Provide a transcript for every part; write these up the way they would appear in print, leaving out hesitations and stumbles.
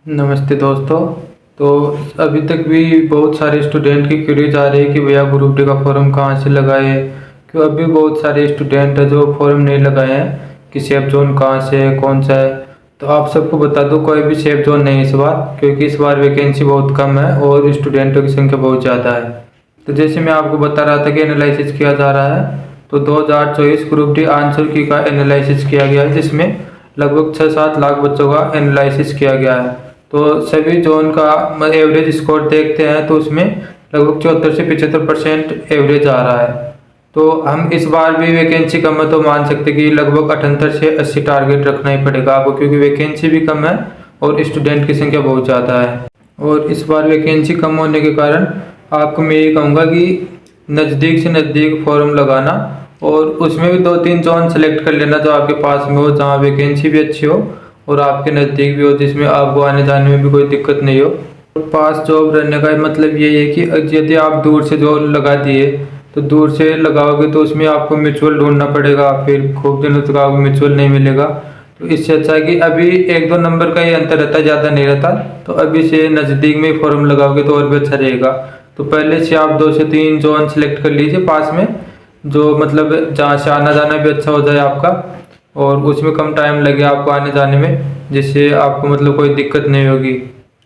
नमस्ते दोस्तों। तो अभी तक भी बहुत सारे स्टूडेंट की क्वेरीज आ रही है कि भैया ग्रुप डी का फॉर्म कहाँ से लगाए। क्यों अभी बहुत सारे स्टूडेंट है जो फॉर्म नहीं लगाए हैं कि सेफ जोन कहाँ से है, कौन सा है। तो आप सबको बता दो, कोई भी सेफ जोन नहीं है इस बार, क्योंकि इस बार वैकेंसी बहुत कम है और स्टूडेंटों की संख्या बहुत ज़्यादा है। तो जैसे मैं आपको बता रहा था कि एनालिसिस किया जा रहा है, तो 2024 ग्रुप डी आंसर की का एनालिसिस किया गया है, जिसमें लगभग 6-7 लाख बच्चों का एनालिसिस किया गया है। तो सभी जोन का एवरेज स्कोर देखते हैं तो उसमें लगभग 74 से 75% एवरेज आ रहा है। तो हम इस बार भी वैकेंसी कम है तो मान सकते कि लगभग 78 से 80 टारगेट रखना ही पड़ेगा आपको, क्योंकि वैकेंसी भी कम है और स्टूडेंट की संख्या बहुत ज़्यादा है। और इस बार वैकेंसी कम होने के कारण आपको मैं ये कहूँगा कि नज़दीक से नज़दीक फॉर्म लगाना और उसमें भी 2-3 जोन सेलेक्ट कर लेना जो आपके पास में हो, जहाँ वैकेंसी भी अच्छी हो और आपके नज़दीक भी हो, जिसमें आपको आने जाने में भी कोई दिक्कत नहीं हो। पास जॉब रहने का मतलब यही है कि यदि आप दूर से जॉब लगा दिए तो दूर से लगाओगे तो उसमें आपको म्यूचुअल ढूंढना पड़ेगा, फिर खूब दिनों तक आपको म्यूचुअल नहीं मिलेगा। तो इससे अच्छा है कि अभी 1-2 नंबर का ही अंतर रहता है, ज़्यादा नहीं रहता। तो अभी से नज़दीक में ही फॉर्म लगाओगे तो और भी अच्छा रहेगा। तो पहले से आप 2 से 3 जोन सेलेक्ट कर लीजिए पास में, जो मतलब जहाँ से आना जाना भी अच्छा हो जाए आपका और उसमें कम टाइम लगे आपको आने जाने में, जिससे आपको मतलब कोई दिक्कत नहीं होगी।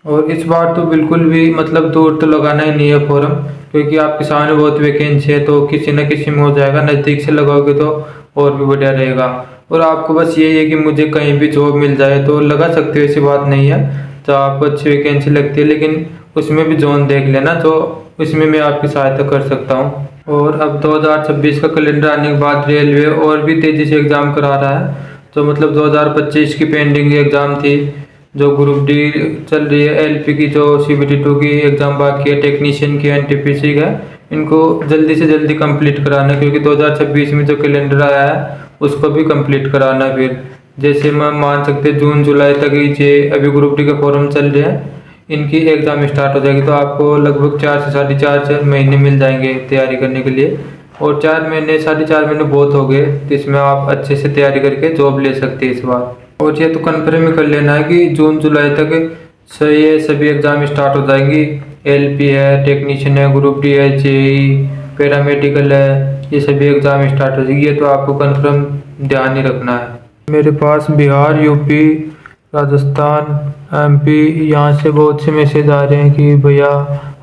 और इस बार तो बिल्कुल भी मतलब दूर तो लगाना ही नहीं है फॉर्म, क्योंकि आपके सामने बहुत वैकेंसी है तो किसी न किसी में हो जाएगा। नज़दीक से लगाओगे तो और भी बढ़िया रहेगा। और आपको बस यही है कि मुझे कहीं भी जॉब मिल जाए तो लगा सकते हो, ऐसी बात नहीं है। तो आपको अच्छी वैकेंसी लगती है, लेकिन उसमें भी जोन देख लेना, तो इसमें मैं आपकी सहायता कर सकता हूँ। और अब 2026 का कैलेंडर आने के बाद रेलवे और भी तेज़ी से एग्ज़ाम करा रहा है। तो मतलब 2025 की पेंडिंग एग्ज़ाम थी, जो ग्रुप डी चल रही है, एलपी की जो CBT2 की एग्ज़ाम बाकी है, टेक्नीशियन की, NTPC का, इनको जल्दी से जल्दी कंप्लीट कराना है, क्योंकि 2026 में जो कैलेंडर आया है उसको भी कंप्लीट कराना है। फिर जैसे मैं मान सकते जून जुलाई तक ही जे अभी ग्रुप डी का फॉर्म चल रहे हैं, इनकी एग्ज़ाम स्टार्ट हो जाएगी। तो आपको लगभग 4 से 4.5 महीने मिल जाएंगे तैयारी करने के लिए। और 4 महीने 4.5 महीने बहुत हो गए, तो इसमें आप अच्छे से तैयारी करके जॉब ले सकते हैं इस बार। और ये तो कन्फर्म कर लेना है कि जून जुलाई तक सही है, सभी एग्ज़ाम स्टार्ट हो जाएंगी। LP है, टेक्नीशियन है, ग्रुप डी है, JEE, पैरामेडिकल है, ये सभी एग्ज़ाम स्टार्ट हो जाएगी। ये तो आपको कन्फर्म ध्यान ही रखना है। मेरे पास बिहार, यूपी, राजस्थान, MP, यहाँ से बहुत से मैसेज आ रहे हैं कि भैया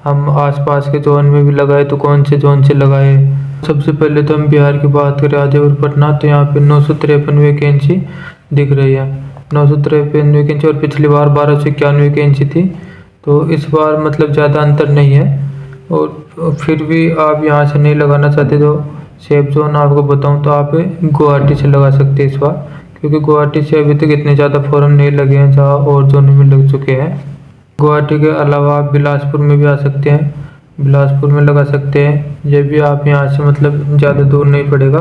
हम आसपास के जोन में भी लगाए, तो कौन से जोन से लगाए। सबसे पहले तो हम बिहार की बात करें, आजय और पटना, तो यहाँ पे 953 वैकेंसी दिख रही है। 953 वैकेंसी, और पिछली बार 1291 वैकेंसी थी। तो इस बार मतलब ज़्यादा अंतर नहीं है। और फिर भी आप यहाँ से नहीं लगाना चाहते तो सेफ जोन आपको बताऊँ तो आप गुवाहाटी से लगा सकते हैं इस बार, क्योंकि गुवाहाटी से अभी तक इतने ज़्यादा फॉर्म नहीं लगे हैं जहाँ और जोन में लग चुके हैं। गुवाहाटी के अलावा आप बिलासपुर में भी आ सकते हैं, बिलासपुर में लगा सकते हैं। ये भी आप यहाँ से मतलब ज़्यादा दूर नहीं पड़ेगा।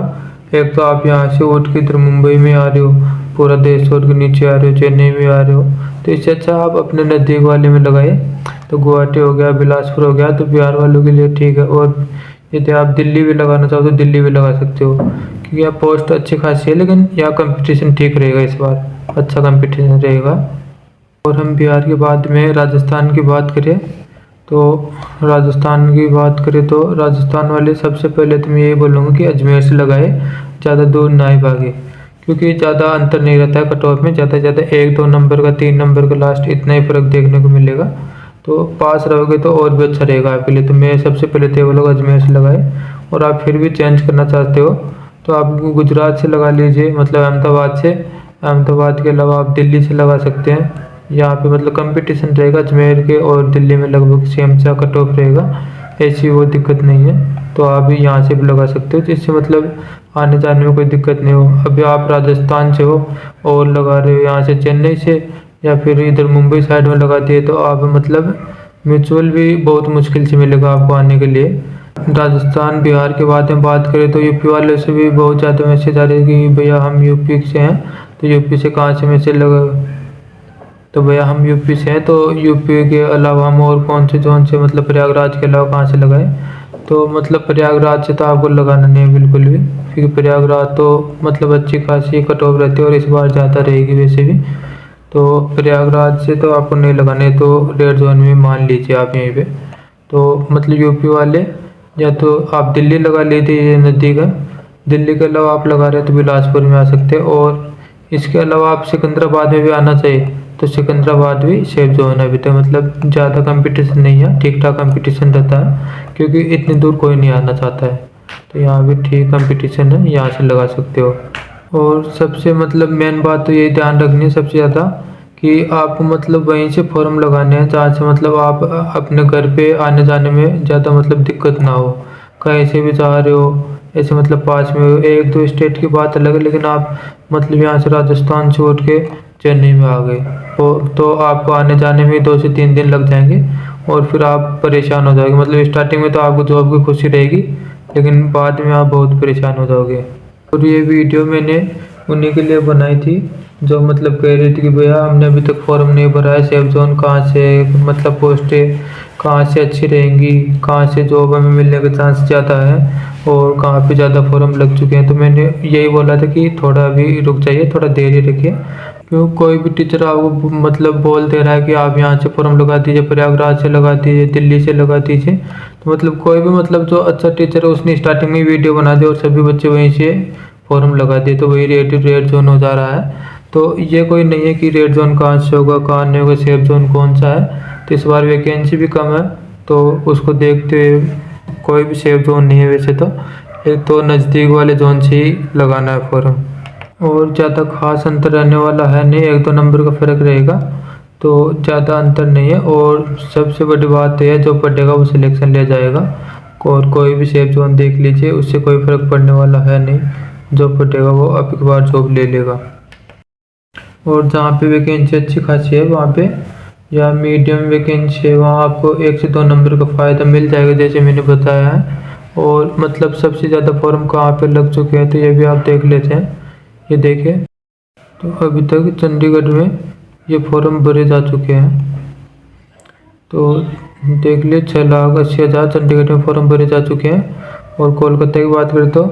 एक तो आप यहाँ से उठ के इधर मुंबई में आ रहे हो, पूरा देश छोड़ के नीचे आ रहे हो, चेन्नई में आ रहे हो, तो इससे अच्छा आप अपने नज़दीक वाले में लगाए। तो गुवाहाटी हो गया, बिलासपुर हो गया, तो बिहार वालों के लिए ठीक है। और यदि आप दिल्ली भी लगाना चाहो तो दिल्ली भी लगा सकते हो, क्योंकि यहाँ पोस्ट अच्छी खासी है, लेकिन यहाँ कंपटीशन ठीक रहेगा, इस बार अच्छा कंपटीशन रहेगा। और हम बिहार के बाद में राजस्थान की बात करें तो राजस्थान वाले सबसे पहले तो मैं यही बोलूँगा कि अजमेर से लगाए, ज़्यादा दूर ना ही भागे, क्योंकि ज़्यादा अंतर नहीं रहता है कट ऑफ में। ज़्यादा से ज़्यादा 1-2 नंबर का, 3 नंबर का लास्ट, इतना ही फ़र्क देखने को मिलेगा। तो पास रहोगे तो और भी अच्छा रहेगा आपके लिए। तो मैं सबसे पहले तो वो लोग अजमेर से लगाए। और आप फिर भी चेंज करना चाहते हो तो आप गुजरात से लगा लीजिए, मतलब अहमदाबाद से। अहमदाबाद के अलावा आप दिल्ली से लगा सकते हैं। यहाँ पे मतलब कंपटीशन रहेगा अजमेर के और दिल्ली में, लगभग सेम सा कट ऑफ रहेगा, ऐसी वो दिक्कत नहीं है। तो आप भी यहाँ से भी लगा सकते हो, जिससे मतलब आने जाने में कोई दिक्कत नहीं हो। अभी आप राजस्थान से हो और लगा रहे हो यहाँ से चेन्नई से, या फिर इधर मुंबई साइड में लगा दिए, तो आप मतलब म्यूचुअल भी बहुत मुश्किल से मिलेगा आपको आने के लिए। राजस्थान बिहार के बाद में बात करें तो यूपी वाले से भी बहुत ज़्यादा मैसेज आ रहे हैं कि भैया हम यूपी से हैं, तो यूपी से कहाँ से मैसेज लगा, तो भैया हम यूपी से हैं, तो यूपी के अलावा हम और कौन से जोन से, मतलब प्रयागराज के अलावा कहाँ से लगाएं। तो मतलब प्रयागराज से तो आपको लगाना नहीं है बिल्कुल भी, क्योंकि प्रयागराज तो मतलब अच्छी खासी कट ऑफ रहती है और इस बार ज़्यादा रहेगी वैसे भी। तो प्रयागराज से तो आपको नहीं लगाने, तो रेड जोन में मान लीजिए आप यहीं पे। तो मतलब यूपी वाले या तो आप दिल्ली लगा लेते, ये नज़दीक है। दिल्ली के अलावा आप लगा रहे हो तो बिलासपुर में आ सकते हैं, और इसके अलावा आप सिकंदराबाद में भी आना चाहिए, तो सिकंदराबाद भी सेफ जोन है अभी तक। मतलब ज़्यादा कंपटीशन नहीं है, ठीक ठाक कंपटीशन रहता है, क्योंकि इतनी दूर कोई नहीं आना चाहता है। तो यहाँ भी ठीक कंपटीशन है, यहाँ से लगा सकते हो। और सबसे मतलब मेन बात तो यही ध्यान रखनी है सबसे ज़्यादा, कि आपको मतलब वहीं से फॉर्म लगाने हैं जहाँ से मतलब आप अपने घर पे आने जाने में ज़्यादा मतलब दिक्कत ना हो। कहीं से भी जा रहे हो ऐसे मतलब पास में हो, एक दो स्टेट की बात अलग है, लेकिन आप मतलब यहाँ से राजस्थान छोड़ के चेन्नई में आ गए तो आपको आने जाने में 2 से 3 दिन लग जाएंगे, और फिर आप परेशान हो जाओगे। मतलब स्टार्टिंग में तो आपको जॉब की खुशी रहेगी, लेकिन बाद में आप बहुत परेशान हो जाओगे। और ये वीडियो मैंने उन्हीं के लिए बनाई थी जो मतलब कह रही थी कि भैया हमने अभी तक फॉर्म नहीं भरा है, सेफ जोन कहाँ से मतलब पोस्टें कहाँ से अच्छी रहेंगी, कहाँ से जॉब हमें मिलने के चांस ज़्यादा है, और कहाँ पे ज़्यादा फॉर्म लग चुके हैं। तो मैंने यही बोला था कि थोड़ा अभी रुक जाइए, थोड़ा देर ही रखिए, क्यों कोई भी टीचर आपको मतलब बोल दे रहा है कि आप यहाँ से फॉर्म लगा दीजिए, प्रयागराज से लगा दीजिए, दिल्ली से लगा दीजिए। तो मतलब कोई भी मतलब जो अच्छा टीचर है उसने स्टार्टिंग में वीडियो बना दी और सभी बच्चे वहीं से फॉर्म लगा दिए, तो वही रेड जोन हो जा रहा है। तो ये कोई नहीं है कि रेड जोन कहाँ से होगा कहाँ नहीं होगा, सेफ जोन कौन सा है। तो इस बार वैकेंसी भी कम है, तो उसको देखते हुए कोई भी सेफ जोन नहीं है वैसे तो, एक तो नज़दीक वाले जोन से ही लगाना है फॉर्म। और ज़्यादा खास अंतर रहने वाला है नहीं, 1-2 नंबर का फ़र्क रहेगा, तो ज़्यादा अंतर नहीं है। और सबसे बड़ी बात यह है जो पढ़ेगा वो सिलेक्शन ले जाएगा, और कोई भी सेफ जोन देख लीजिए, उससे कोई फ़र्क पड़ने वाला है नहीं। जो पढ़ेगा वो अब की बार जॉब ले लेगा। और जहाँ पे वैकेंसी अच्छी खासी है वहाँ पे, या मीडियम वैकेंसी है वहाँ आपको 1 से 2 नंबर का फ़ायदा मिल जाएगा, जैसे मैंने बताया है। और मतलब सबसे ज़्यादा फॉर्म कहाँ पे लग चुके हैं तो ये भी आप देख लेते हैं। ये देखिए, तो अभी तक चंडीगढ़ में ये फॉर्म भरे जा चुके हैं। तो देख लिए 6,80,000 चंडीगढ़ में फॉर्म भरे जा चुके हैं। और कोलकाता की बात करें तो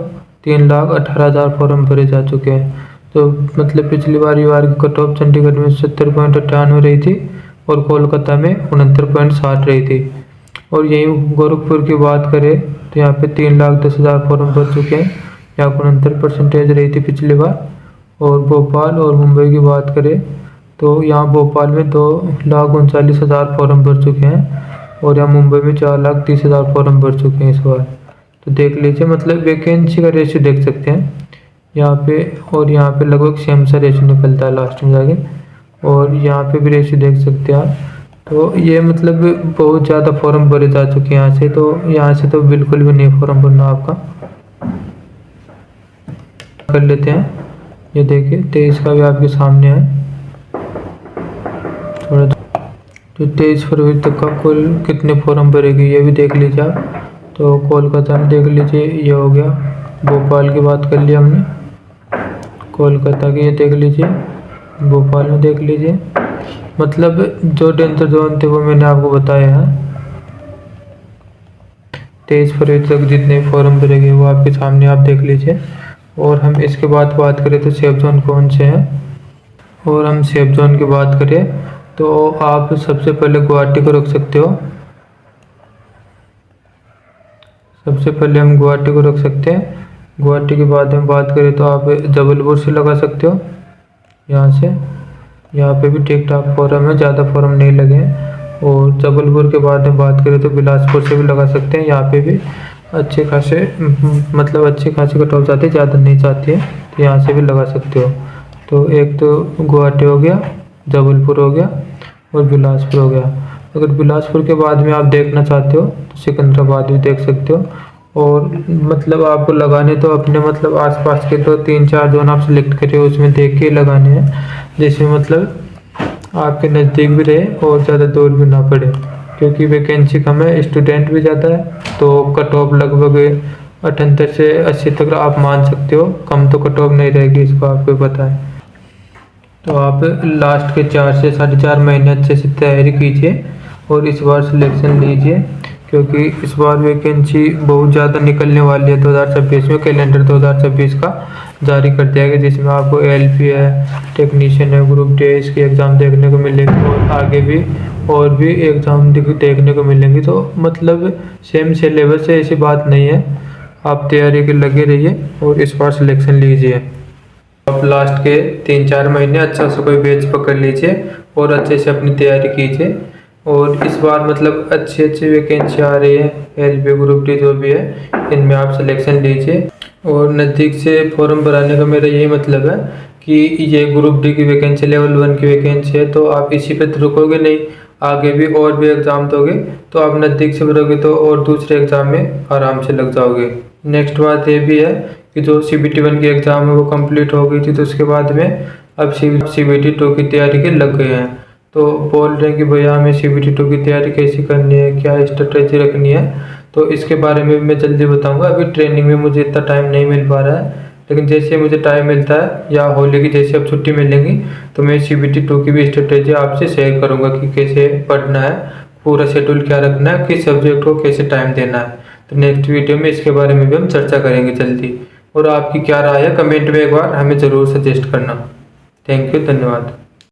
3,18,000 फॉर्म भरे जा चुके हैं। तो मतलब पिछली बार की कट ऑफ चंडीगढ़ में 70.98 रही थी, और कोलकाता में 69.60 रही थी। और यहीं गोरखपुर की बात करें तो यहाँ पे 3,10,000 फॉर्म भर चुके हैं, यहाँ 69% रही थी पिछली बार। और भोपाल और मुंबई की बात करें तो यहाँ भोपाल में 2,39,000 फॉर्म भर चुके हैं, और यहाँ मुंबई में 4,30,000 फॉर्म भर चुके हैं इस बार। तो देख लीजिए, मतलब वैकेंसी का रेशियो देख सकते हैं यहाँ पे, और यहाँ पे लगभग सेम सा रेशियो निकलता है लास्ट में जाके, और यहाँ पे भी रेशियो देख सकते हैं आप। तो ये मतलब बहुत ज़्यादा फॉर्म भरे जा चुके हैं यहाँ से तो बिल्कुल भी नहीं फॉर्म भरना आपका। कर लेते हैं, ये देखिए 23 का भी आपके सामने है थोड़ा। तो 23 फरवरी तक का कुल कितने फॉर्म भरेगी ये भी देख लीजिए आप। तो कोलकाता में देख लीजिए, ये हो गया। भोपाल की बात कर ली हमने, कोलकाता की ये देख लीजिए, भोपाल में देख लीजिए। मतलब जो डेंजर जोन थे वो मैंने आपको बताया है। 23 फरवरी तक जितने फॉर्म भरेंगे वो आपके सामने आप देख लीजिए। और हम इसके बाद बात करें तो सेफ जोन कौन से हैं, और हम सेफ जोन की बात करें तो आप सबसे पहले गुवाहाटी को रख सकते हो। सबसे पहले हम गुवाहाटी को रख सकते हैं। गुवाहाटी के बाद हम बात करें तो आप जबलपुर से लगा सकते हो यहाँ से। यहाँ पे भी ठीक ठाक फॉर्म है, ज़्यादा फॉर्म नहीं लगे हैं। और जबलपुर के बाद हम बात करें तो बिलासपुर से भी लगा सकते हैं। यहाँ पे भी अच्छे खासे मतलब अच्छी खासी कट ऑफ जाती है, ज़्यादा नहीं चाहती है, तो यहाँ से भी लगा सकते हो। तो एक तो गुवाहाटी हो गया, जबलपुर हो गया, और बिलासपुर हो गया। अगर बिलासपुर के बाद में आप देखना चाहते हो तो सिकंदराबाद भी देख सकते हो। और मतलब आपको लगाने तो अपने मतलब आसपास के तो 3-4 जोन आप सिलेक्ट करिए, उसमें देख के लगाने हैं, जिसमें मतलब आपके नज़दीक भी रहे और ज़्यादा दूर भी ना पड़े, क्योंकि वैकेंसी कम है, स्टूडेंट भी ज़्यादा है। तो कट ऑफ लगभग 78 से 80 तक आप मान सकते हो, कम तो कट ऑफ नहीं रहेगी, इसको आपको पता है। तो आप लास्ट के 4 से 4.5 महीने अच्छे से तैयारी कीजिए और इस बार सिलेक्शन लीजिए, क्योंकि इस बार वैकेंसी बहुत ज़्यादा निकलने वाली है 2026 में, कैलेंडर 2026 का। जारी कर दिया गया, जिसमें आपको एएलपी है, टेक्नीशियन है, ग्रुप डी इसकी एग्ज़ाम देखने को मिलेगी और आगे भी और भी एग्ज़ाम देखने को मिलेंगी। तो मतलब सेम सिलेबस है, ऐसी बात नहीं है। आप तैयारी के लगे रहिए और इस बार सिलेक्शन लीजिए। आप लास्ट के 3-4 महीने अच्छा से कोई बैच पकड़ लीजिए और अच्छे से अपनी तैयारी कीजिए। और इस बार मतलब अच्छी अच्छी वैकेंसी आ रही है, एलपी ग्रुप डी जो भी है, इनमें आप सिलेक्शन लीजिए। और नज़दीक से फॉर्म भराने का मेरा यही मतलब है कि ये ग्रुप डी की वैकेंसी लेवल 1 की वैकेंसी है, तो आप इसी पे रुकोगे नहीं, आगे भी और भी एग्ज़ाम दोगे, तो आप नज़दीक से भरोगे तो और दूसरे एग्ज़ाम में आराम से लग जाओगे। नेक्स्ट बात ये भी है कि जो CBT 1 की एग्ज़ाम है वो कंप्लीट हो गई थी, तो उसके बाद में अब CBT 2 की तैयारी के लग गए हैं। तो बोल रहे हैं कि भैया हमें CBT 2 की तैयारी कैसी करनी है, क्या स्ट्रेटेजी रखनी है, तो इसके बारे में मैं जल्दी बताऊंगा। अभी ट्रेनिंग में मुझे इतना टाइम नहीं मिल पा रहा है, लेकिन जैसे मुझे टाइम मिलता है या होली की जैसे अब छुट्टी मिलेंगी तो मैं CBT 2 की भी स्ट्रेटेजी आपसे शेयर करूँगा कि कैसे पढ़ना है, पूरा शेड्यूल क्या रखना है, किस सब्जेक्ट को कैसे टाइम देना है। तो नेक्स्ट वीडियो में इसके बारे में भी हम चर्चा करेंगे जल्दी। और आपकी क्या राय है कमेंट में एक बार हमें ज़रूर सजेस्ट करना। थैंक यू, धन्यवाद।